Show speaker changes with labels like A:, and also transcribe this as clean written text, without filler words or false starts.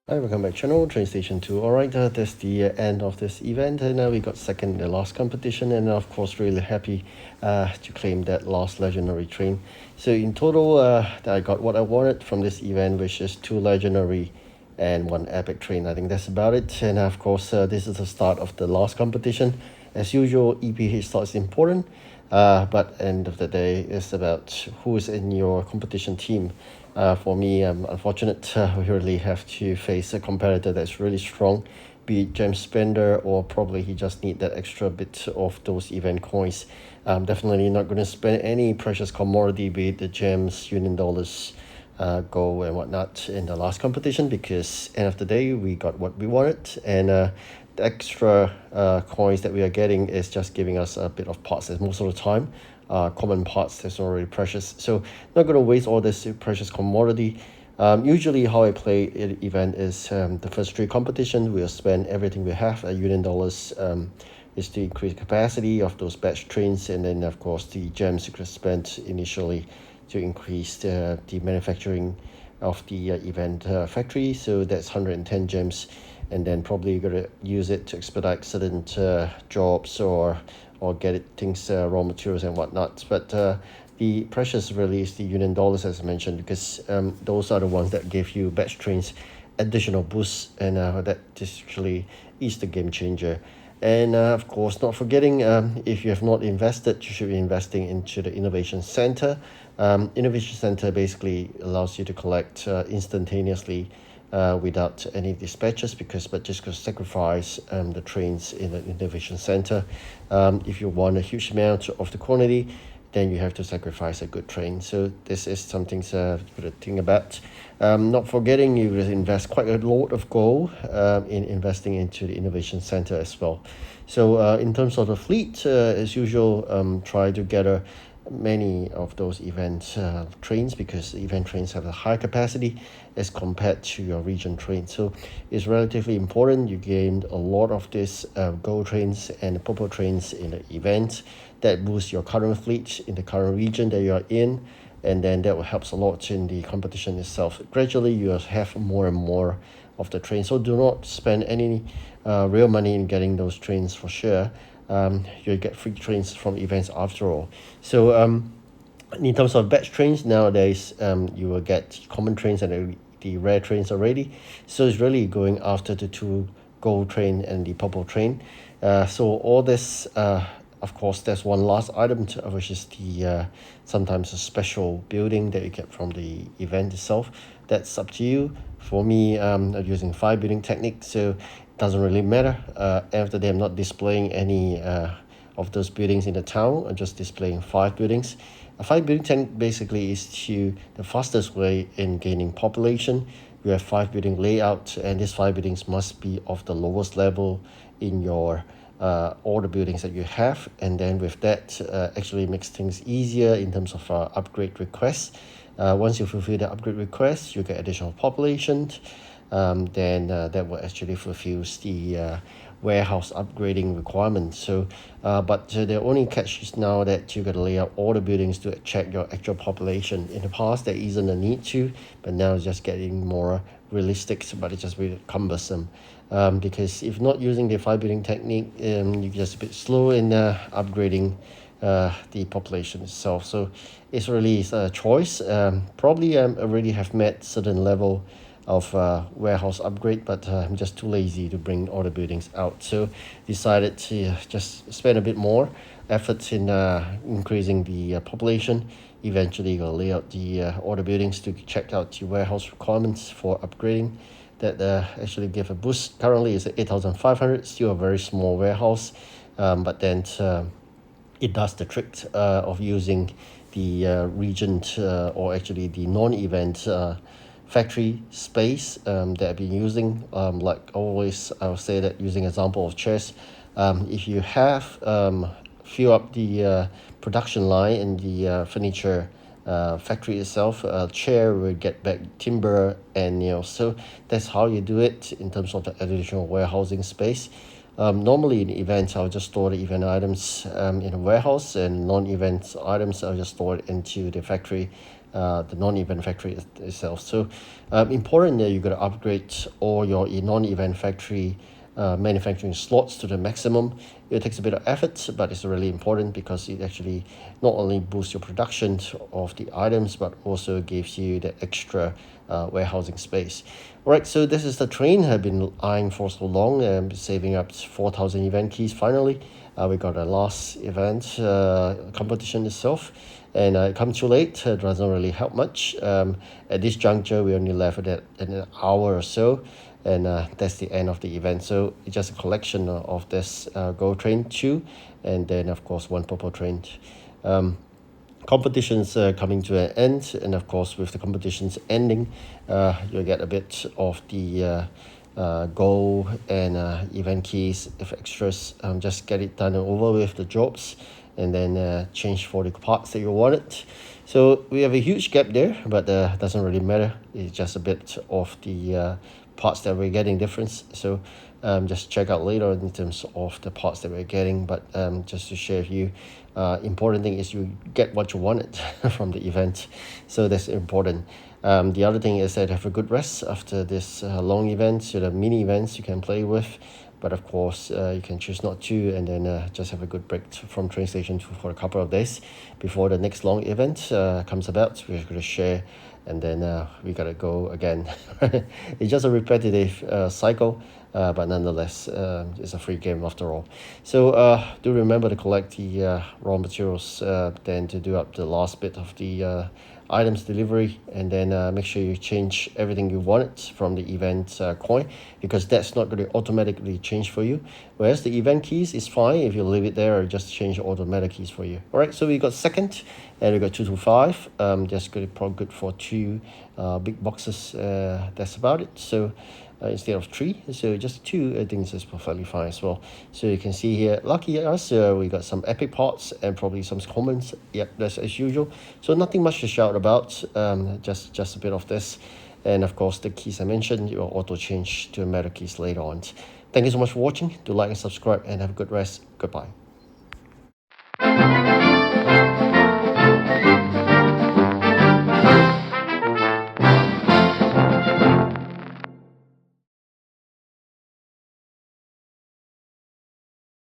A: Hi, welcome back channel, TrainStation2. Alright, that's the end of this event, and we got second in the last competition, and of course really happy to claim that last legendary train. So in total, I got what I wanted from this event, which is 2 legendary and 1 epic train. I think that's about it, and of course this is the start of the last competition. As usual, EPH start is important, but end of the day, it's about who is in your competition team. For me, I'm unfortunate we really have to face a competitor that's really strong, be it gem spender or probably he just need that extra bit of those event coins. I'm definitely not going to spend any precious commodity, be it the gems, union dollars, gold and whatnot in the last competition, because end of the day we got what we wanted, and the extra coins that we are getting is just giving us a bit of parts as most of the time common parts that's already precious. So not going to waste all this precious commodity. Usually how I play an event is the first 3 competitions we'll spend everything we have at union dollars, is to increase capacity of those batch trains, and then of course the gems you could spend initially to increase the manufacturing of the event factory. So that's 110 gems, and then probably you're gonna use it to expedite certain jobs or get it things raw materials and whatnot. But the precious really is the union dollars, as I mentioned, because those are the ones that give you batch trains additional boosts, and that actually is the game changer. And of course, not forgetting, if you have not invested, you should be investing into the innovation center. Innovation center basically allows you to collect instantaneously without any dispatches, but just go sacrifice the trains in the innovation center. If you want a huge amount of the quantity, then you have to sacrifice a good train. So this is something to think about. Not forgetting, you will invest quite a lot of gold in investing into the innovation center as well. So in terms of the fleet, as usual, try to gather many of those event trains, because event trains have a high capacity as compared to your region train. So it's relatively important you gain a lot of these gold trains and purple trains in the event. That boosts your current fleet in the current region that you are in, and then that will help a lot in the competition itself. Gradually you will have more and more of the trains, so do not spend any real money in getting those trains for sure. You'll get free trains from events after all. So in terms of batch trains nowadays, you will get common trains and the rare trains already. So it's really going after the 2 gold train and the purple train. So all this, of course, there's one last item which is the sometimes a special building that you get from the event itself. That's up to you. For me, I'm using 5 building technique, so it doesn't really matter. After that, I'm not displaying any of those buildings in the town. I'm just displaying 5 buildings. A 5 building technique basically is the fastest way in gaining population. You have 5 building layout, and these 5 buildings must be of the lowest level in your all the buildings that you have, and then with that actually makes things easier in terms of upgrade requests. Once you fulfill the upgrade request, you get additional population. Then that will actually fulfill the warehouse upgrading requirements. So but the only catch is now that you got to lay out all the buildings to check your actual population. In the past there isn't a need to, but now it's just getting more realistic, but it's just really cumbersome. Because if not using the 5 building technique, you're just a bit slow in upgrading the population itself. So it's really a choice. Probably I already have met certain level of warehouse upgrade, but I'm just too lazy to bring all the buildings out, so decided to just spend a bit more efforts in increasing the population. Eventually gonna lay out the all the buildings to check out the warehouse requirements for upgrading. That actually give a boost. Currently it's at 8,500, still a very small warehouse, but then it does the trick of using the regent or actually the non-event factory space that I've been using. Like always, I will say that using example of chairs, if you have fill up the production line in the furniture factory itself, chair will get back timber, and so that's how you do it in terms of the additional warehousing space. Normally in events, I'll just store the event items in a warehouse, and non-event items I'll just store it into the factory, the non-event factory itself. So important that you got to upgrade all your non-event factory manufacturing slots to the maximum. It takes a bit of effort, but it's really important because it actually not only boosts your production of the items, but also gives you the extra warehousing space. All right, so this is the train I've been eyeing for so long, saving up 4,000 event keys finally. We got a last event competition itself, and it comes too late. It doesn't really help much. At this juncture, we only left it at an hour or so, and that's the end of the event. So it's just a collection of this gold train 2, and then of course one purple train. Competitions coming to an end, and of course with the competitions ending, you'll get a bit of the gold and event keys if extras. Just get it done and over with the jobs, and then change for the parts that you wanted. So we have a huge gap there, but doesn't really matter. It's just a bit of the parts that we're getting difference. So just check out later in terms of the parts that we're getting, but just to share with you, important thing is you get what you wanted from the event, so that's important. The other thing is that have a good rest after this long event. So the mini events you can play with, but of course you can choose not to, and then just have a good break from TrainStation2 for a couple of days before the next long event comes about. We're going to share, and then we gotta go again. It's just a repetitive cycle, but nonetheless it's a free game after all. So do remember to collect the raw materials, then to do up the last bit of the items delivery, and then make sure you change everything you wanted from the event coin, because that's not going to automatically change for you, whereas the event keys is fine if you leave it there or just change automatic keys for you. All right, so we got second, and we got 2 to 5. Just probably good for 2 big boxes. That's about it. So instead of 3, so just 2, I think this is perfectly fine as well. So you can see here, lucky us, we got some epic parts and probably some commons. Yep, that's as usual. So nothing much to shout about, just a bit of this. And of course the keys I mentioned, you will auto change to meta keys later on. Thank you so much for watching. Do like and subscribe, and have a good rest. Goodbye.